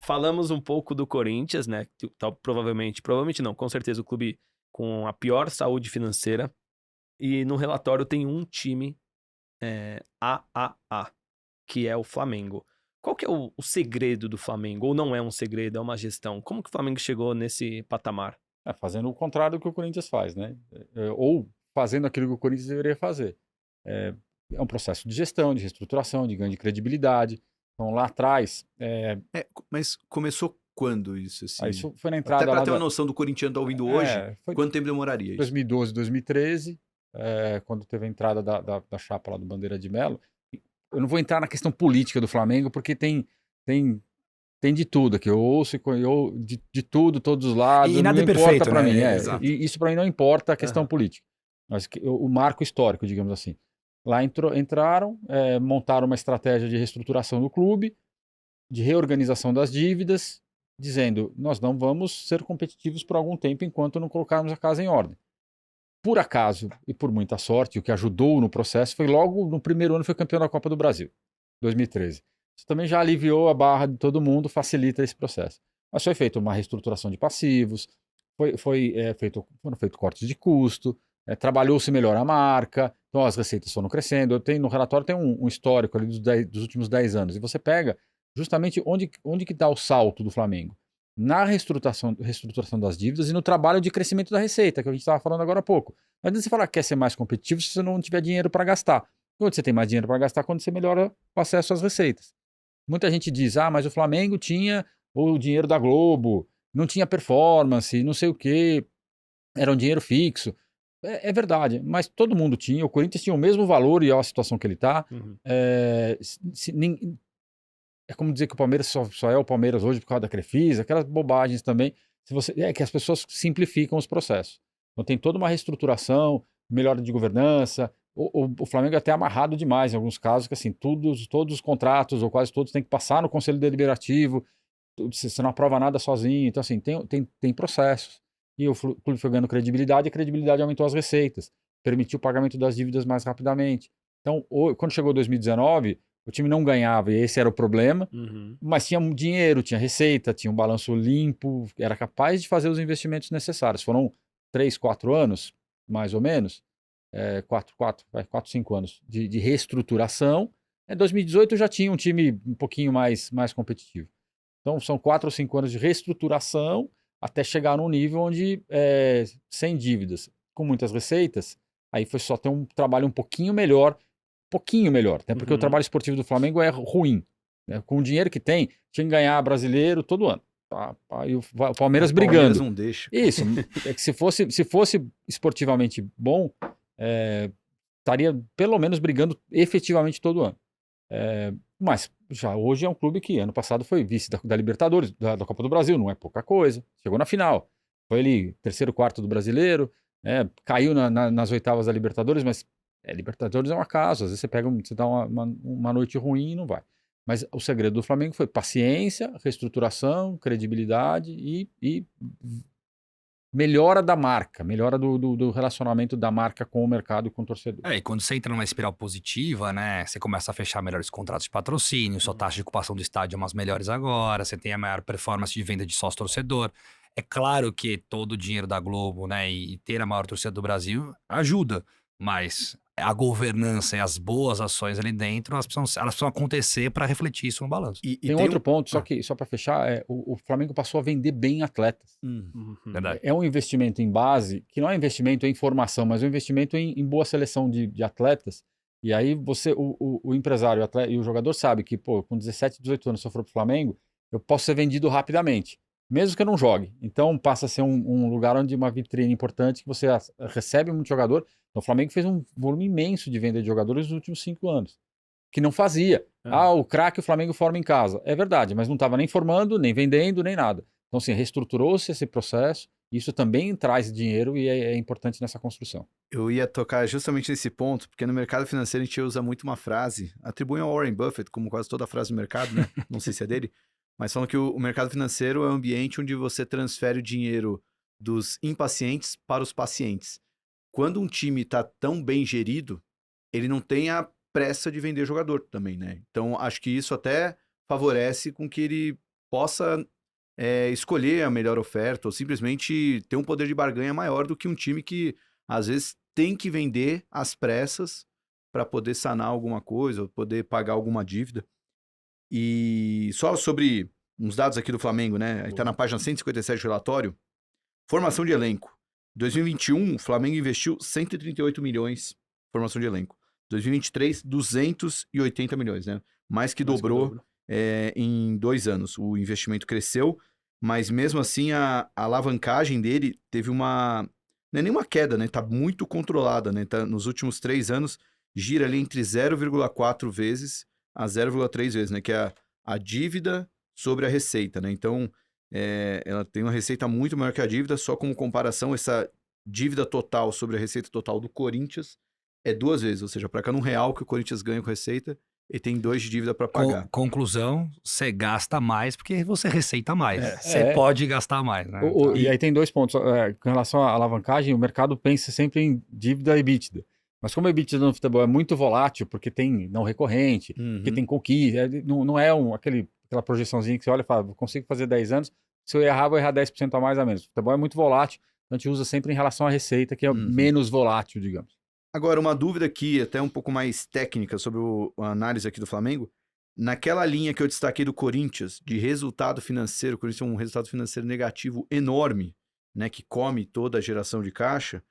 falamos um pouco do Corinthians, né? Provavelmente não, com certeza o clube com a pior saúde financeira. E no relatório tem um time AAA, que é o Flamengo. Qual que é o segredo do Flamengo? Ou não é um segredo, é uma gestão? Como que o Flamengo chegou nesse patamar? Fazendo o contrário do que o Corinthians faz, né? Ou fazendo aquilo que o Corinthians deveria fazer. É, é um processo de gestão, de reestruturação, de ganho de credibilidade. Então, lá atrás, Mas começou quando isso, assim? isso foi na Até entrada para lá ter uma da... noção do corintiano tá ouvindo hoje, Foi quanto tempo demoraria isso? 2012, 2013, quando teve a entrada da chapa lá do Bandeira de Melo. Eu não vou entrar na questão política do Flamengo, porque tem de tudo aqui. Eu ouço de tudo, todos os lados. E nada não é importa perfeito, para né? mim. Exato. E isso para mim não importa a questão Aham. política. Mas o marco histórico, digamos assim. Lá entraram, montaram uma estratégia de reestruturação do clube, de reorganização das dívidas, dizendo: nós não vamos ser competitivos por algum tempo enquanto não colocarmos a casa em ordem. Por acaso e por muita sorte, o que ajudou no processo foi logo no primeiro ano foi campeão da Copa do Brasil, 2013. Isso também já aliviou a barra de todo mundo, facilita esse processo. Mas foi feita uma reestruturação de passivos, foram feitos cortes de custo, trabalhou-se melhor a marca, então as receitas foram crescendo. No relatório tem um histórico ali dos últimos 10 anos, e você pega justamente onde que está o salto do Flamengo. Na reestruturação das dívidas e no trabalho de crescimento da receita, que a gente estava falando agora há pouco. Não adianta você falar que quer ser mais competitivo se você não tiver dinheiro para gastar. Quando você tem mais dinheiro para gastar, quando você melhora o acesso às receitas. Muita gente diz, mas o Flamengo tinha o dinheiro da Globo, não tinha performance, não sei o quê, era um dinheiro fixo. É verdade, mas todo mundo tinha, o Corinthians tinha o mesmo valor e olha a situação que ele está. Uhum. É como dizer que o Palmeiras só é o Palmeiras hoje por causa da Crefisa, aquelas bobagens também. É que as pessoas simplificam os processos. Então tem toda uma reestruturação, melhora de governança. O Flamengo é até amarrado demais em alguns casos, que assim, todos os contratos, ou quase todos, tem que passar no Conselho Deliberativo, você não aprova nada sozinho. Então, assim, tem processos. E o clube foi ganhando credibilidade, e a credibilidade aumentou as receitas, permitiu o pagamento das dívidas mais rapidamente. Então, quando chegou 2019, o time não ganhava, e esse era o problema, Uhum. mas tinha dinheiro, tinha receita, tinha um balanço limpo, era capaz de fazer os investimentos necessários. Foram 3, 4 anos, mais ou menos, 4, 5 anos de reestruturação. Em 2018 já tinha um time um pouquinho mais competitivo. Então são 4 ou 5 anos de reestruturação até chegar num nível onde, sem dívidas, com muitas receitas, aí foi só ter um trabalho um pouquinho melhor, até porque o trabalho esportivo do Flamengo é ruim. Né? Com o dinheiro que tem, tinha que ganhar brasileiro todo ano. E o Palmeiras O Palmeiras brigando. não deixa. Isso, é que se fosse esportivamente bom, estaria pelo menos brigando efetivamente todo ano. Mas já hoje é um clube que ano passado foi vice da Libertadores, da Copa do Brasil, não é pouca coisa. Chegou na final. Foi ali terceiro, quarto do Brasileiro, caiu nas oitavas da Libertadores, mas Libertadores é um acaso. Às vezes você dá uma noite ruim e não vai. Mas o segredo do Flamengo foi paciência, reestruturação, credibilidade e melhora da marca, melhora do relacionamento da marca com o mercado e com o torcedor. E quando você entra numa espiral positiva, né? Você começa a fechar melhores contratos de patrocínio, sua taxa de ocupação do estádio é umas melhores agora, você tem a maior performance de venda de sócio-torcedor. É claro que todo o dinheiro da Globo, né, e ter a maior torcida do Brasil ajuda, mas a governança e as boas ações ali dentro, elas precisam acontecer para refletir isso no balanço. Tem outro ponto, só para fechar, o Flamengo passou a vender bem atletas. Verdade. É um investimento em base, que não é investimento em formação, mas um investimento em boa seleção de atletas. E aí o empresário e o jogador sabe que, com 17, 18 anos, se eu for pro Flamengo, eu posso ser vendido rapidamente, mesmo que eu não jogue. Então passa a ser um lugar onde uma vitrine importante, que você recebe muito jogador. Então, o Flamengo fez um volume imenso de venda de jogadores nos últimos 5 anos, que não fazia. O craque o Flamengo forma em casa. É verdade, mas não estava nem formando, nem vendendo, nem nada. Então, assim, reestruturou-se esse processo, isso também traz dinheiro e é importante nessa construção. Eu ia tocar justamente nesse ponto, porque no mercado financeiro a gente usa muito uma frase, atribuem ao Warren Buffett, como quase toda frase do mercado, né? Não sei se é dele, mas falam que o mercado financeiro é um ambiente onde você transfere o dinheiro dos impacientes para os pacientes. Quando um time está tão bem gerido, ele não tem a pressa de vender jogador também, né? Então, acho que isso até favorece com que ele possa escolher a melhor oferta ou simplesmente ter um poder de barganha maior do que um time que, às vezes, tem que vender às pressas para poder sanar alguma coisa, ou poder pagar alguma dívida. E só sobre uns dados aqui do Flamengo, né? Aí tá na página 157 do relatório. Formação de elenco. 2021, o Flamengo investiu 138 milhões em formação de elenco. 2023, 280 milhões, né? Mais que dobrou em 2 anos. O investimento cresceu, mas mesmo assim a alavancagem dele teve uma... Não é nenhuma queda, né? Tá muito controlada, né? Tá, nos últimos 3 anos, gira ali entre 0,4 vezes a 0,3 vezes, né? Que é a dívida sobre a receita, né? Então, ela tem uma receita muito maior que a dívida, só como comparação, essa dívida total sobre a receita total do Corinthians é 2 vezes, ou seja, para cada R$1 que o Corinthians ganha com receita, ele tem 2 de dívida para pagar. Conclusão, você gasta mais porque você receita mais. Você É. pode gastar mais, né? E aí tem 2 pontos. Com relação à alavancagem, o mercado pensa sempre em dívida e EBITDA. Mas como a EBITDA no futebol é muito volátil, porque tem não recorrente, porque tem conquista, não é aquela projeçãozinha que você olha e fala, consigo fazer 10 anos, se eu errar, vou errar 10% a mais a menos. O futebol é muito volátil, então a gente usa sempre em relação à receita, que é menos volátil, digamos. Agora, uma dúvida aqui, até um pouco mais técnica sobre a análise aqui do Flamengo. Naquela linha que eu destaquei do Corinthians, de resultado financeiro, o Corinthians tem um resultado financeiro negativo enorme, né, que come toda a geração de caixa.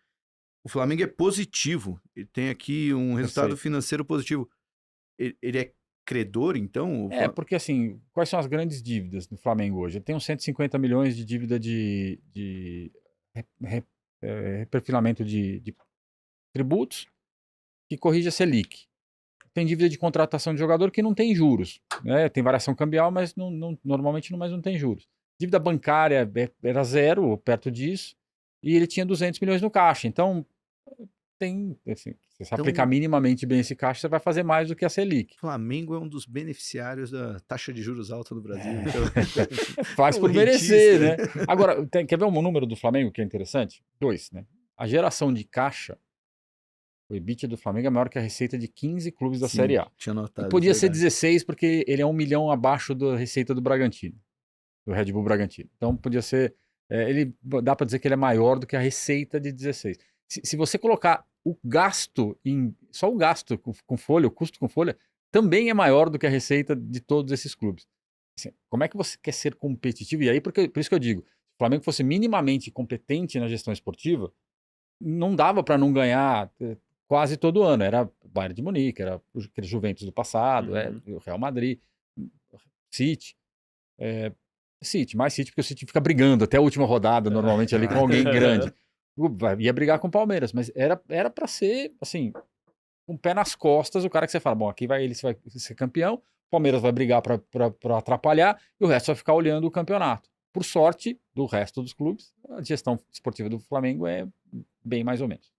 O Flamengo é positivo, ele tem aqui um resultado financeiro positivo. Ele é credor, então? Porque assim, quais são as grandes dívidas do Flamengo hoje? Ele tem uns 150 milhões de dívida de reperfilamento de tributos que corrige a Selic. Tem dívida de contratação de jogador que não tem juros, né? Tem variação cambial, mas normalmente não tem juros. Dívida bancária era 0 ou perto disso, e ele tinha 200 milhões no caixa. Então, assim, se você aplicar minimamente bem esse caixa, você vai fazer mais do que a Selic. O Flamengo é um dos beneficiários da taxa de juros alta no Brasil. Então... Faz por merecer, né? Agora, quer ver um número do Flamengo que é interessante? 2, né? A geração de caixa, o EBITDA do Flamengo é maior que a receita de 15 clubes da Série A. Tinha notado, e podia ser 16 porque ele é 1 milhão abaixo da receita do Bragantino, do Red Bull Bragantino. Então podia ser, dá para dizer que ele é maior do que a receita de 16. Se você colocar o gasto só o gasto com folha, o custo com folha, também é maior do que a receita de todos esses clubes. Assim, como é que você quer ser competitivo? E aí, por isso que eu digo, se o Flamengo fosse minimamente competente na gestão esportiva, não dava para não ganhar quase todo ano. Era o Bayern de Munique, era aquele Juventus do passado, o Real Madrid, City. Mais City, porque o City fica brigando até a última rodada, normalmente, ali com alguém grande. Ia brigar com o Palmeiras, mas era para ser, assim, com o pé nas costas, o cara que você fala, bom, aqui ele vai ser campeão, o Palmeiras vai brigar para atrapalhar, e o resto vai ficar olhando o campeonato. Por sorte do resto dos clubes, a gestão esportiva do Flamengo é bem mais ou menos.